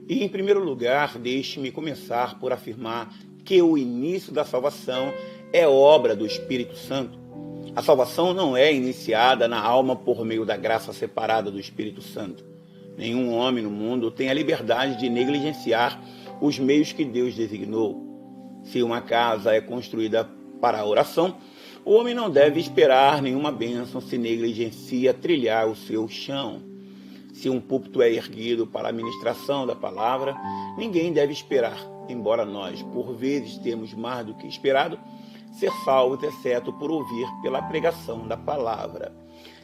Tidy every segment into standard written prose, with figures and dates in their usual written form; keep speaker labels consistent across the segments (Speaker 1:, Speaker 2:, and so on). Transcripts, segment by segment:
Speaker 1: E, em primeiro lugar, deixe-me começar por afirmar que o início da salvação é obra do Espírito Santo. A salvação não é iniciada na alma por meio da graça separada do Espírito Santo. Nenhum homem no mundo tem a liberdade de negligenciar os meios que Deus designou. Se uma casa é construída para a oração, o homem não deve esperar nenhuma bênção se negligencia trilhar o seu chão. Se um púlpito é erguido para a ministração da palavra, ninguém deve esperar, embora nós, por vezes, temos mais do que esperado, ser salvos, exceto por ouvir pela pregação da palavra.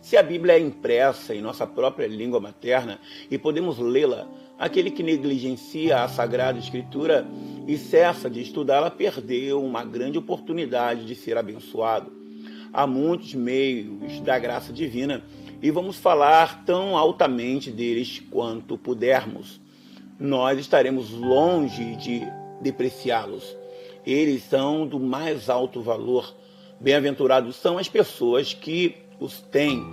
Speaker 1: Se a Bíblia é impressa em nossa própria língua materna e podemos lê-la, aquele que negligencia a Sagrada Escritura e cessa de estudá-la perdeu uma grande oportunidade de ser abençoado. Há muitos meios da graça divina e vamos falar tão altamente deles quanto pudermos. Nós estaremos longe de depreciá-los. Eles são do mais alto valor. Bem-aventurados são as pessoas que os têm.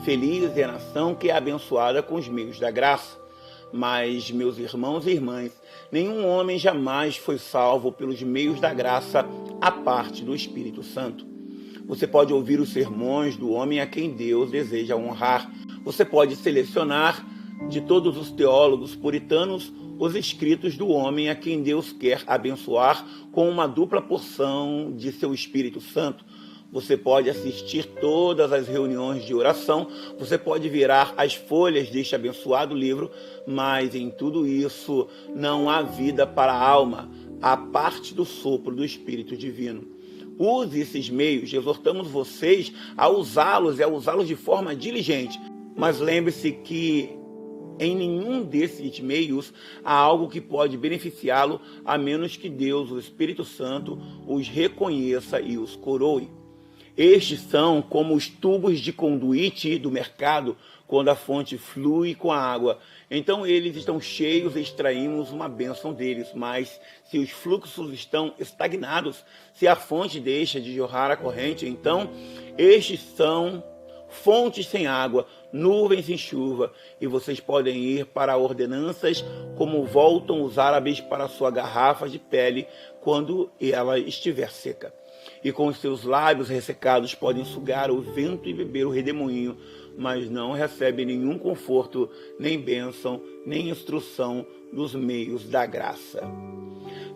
Speaker 1: Feliz é a nação que é abençoada com os meios da graça. Mas, meus irmãos e irmãs, nenhum homem jamais foi salvo pelos meios da graça à parte do Espírito Santo. Você pode ouvir os sermões do homem a quem Deus deseja honrar. Você pode selecionar de todos os teólogos puritanos os escritos do homem a quem Deus quer abençoar com uma dupla porção de seu Espírito Santo. Você pode assistir todas as reuniões de oração, você pode virar as folhas deste abençoado livro, mas em tudo isso não há vida para a alma, à parte do sopro do Espírito Divino. Use esses meios, exortamos vocês a usá-los e a usá-los de forma diligente, mas lembre-se que em nenhum desses meios há algo que pode beneficiá-lo, a menos que Deus, o Espírito Santo, os reconheça e os coroe. Estes são como os tubos de conduíte do mercado, quando a fonte flui com a água. Então eles estão cheios e extraímos uma bênção deles. Mas se os fluxos estão estagnados, se a fonte deixa de jorrar a corrente, então estes são fontes sem água, nuvens sem chuva, e vocês podem ir para ordenanças como voltam os árabes para sua garrafa de pele quando ela estiver seca. E com os seus lábios ressecados podem sugar o vento e beber o redemoinho, mas não recebem nenhum conforto, nem bênção, nem instrução dos meios da graça.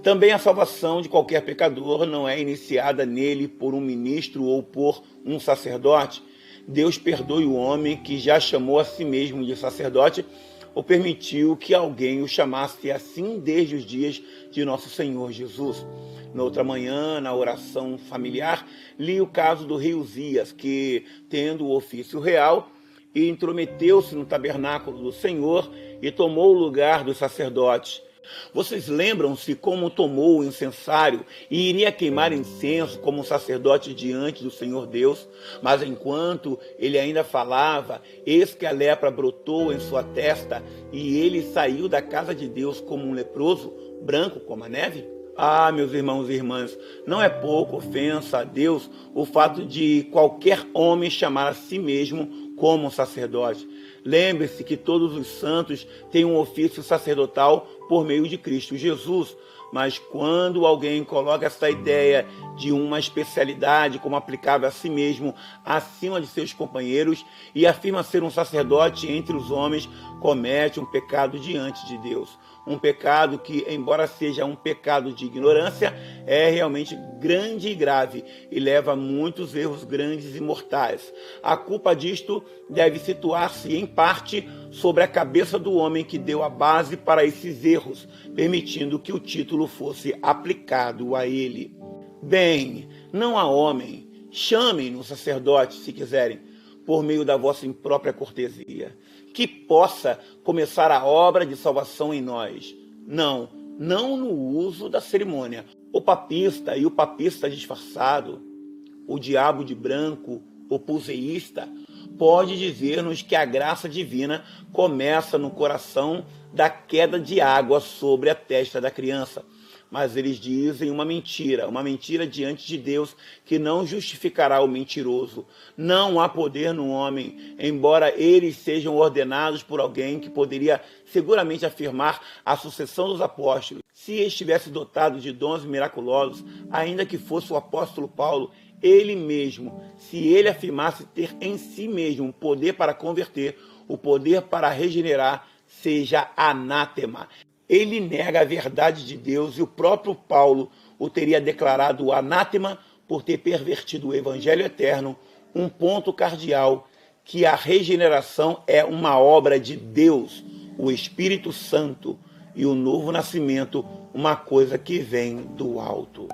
Speaker 1: Também a salvação de qualquer pecador não é iniciada nele por um ministro ou por um sacerdote. Deus perdoe o homem que já chamou a si mesmo de sacerdote ou permitiu que alguém o chamasse assim desde os dias de nosso Senhor Jesus. Noutra manhã, na oração familiar, li o caso do rei Uzias, que, tendo o ofício real, intrometeu-se no tabernáculo do Senhor e tomou o lugar dos sacerdotes. Vocês lembram-se como tomou o incensário e iria queimar incenso como sacerdote diante do Senhor Deus? Mas enquanto ele ainda falava, eis que a lepra brotou em sua testa e ele saiu da casa de Deus como um leproso, branco como a neve? Ah, meus irmãos e irmãs, não é pouca ofensa a Deus o fato de qualquer homem chamar a si mesmo como um sacerdote. Lembre-se que todos os santos têm um ofício sacerdotal por meio de Cristo Jesus, mas quando alguém coloca essa ideia de uma especialidade como aplicável a si mesmo acima de seus companheiros e afirma ser um sacerdote entre os homens, comete um pecado diante de Deus. Um pecado que, embora seja um pecado de ignorância, é realmente grande e grave e leva a muitos erros grandes e mortais. A culpa disto deve situar-se, em parte, sobre a cabeça do homem que deu a base para esses erros, permitindo que o título fosse aplicado a ele. Bem, não há homem, chamem-no sacerdote, se quiserem, por meio da vossa imprópria cortesia, que possa começar a obra de salvação em nós. Não no uso da cerimônia. O papista e o papista disfarçado, o diabo de branco, o pulseísta, pode dizer-nos que a graça divina começa no coração da queda de água sobre a testa da criança. mas eles dizem uma mentira diante de Deus que não justificará o mentiroso. Não há poder no homem, embora eles sejam ordenados por alguém que poderia seguramente afirmar a sucessão dos apóstolos. Se estivesse dotado de dons miraculosos, ainda que fosse o apóstolo Paulo, ele mesmo, se ele afirmasse ter em si mesmo o poder para converter, o poder para regenerar, seja anátema. Ele nega a verdade de Deus e o próprio Paulo o teria declarado anátema por ter pervertido o evangelho eterno, um ponto cardeal, que a regeneração é uma obra de Deus, o Espírito Santo, e o novo nascimento, uma coisa que vem do alto.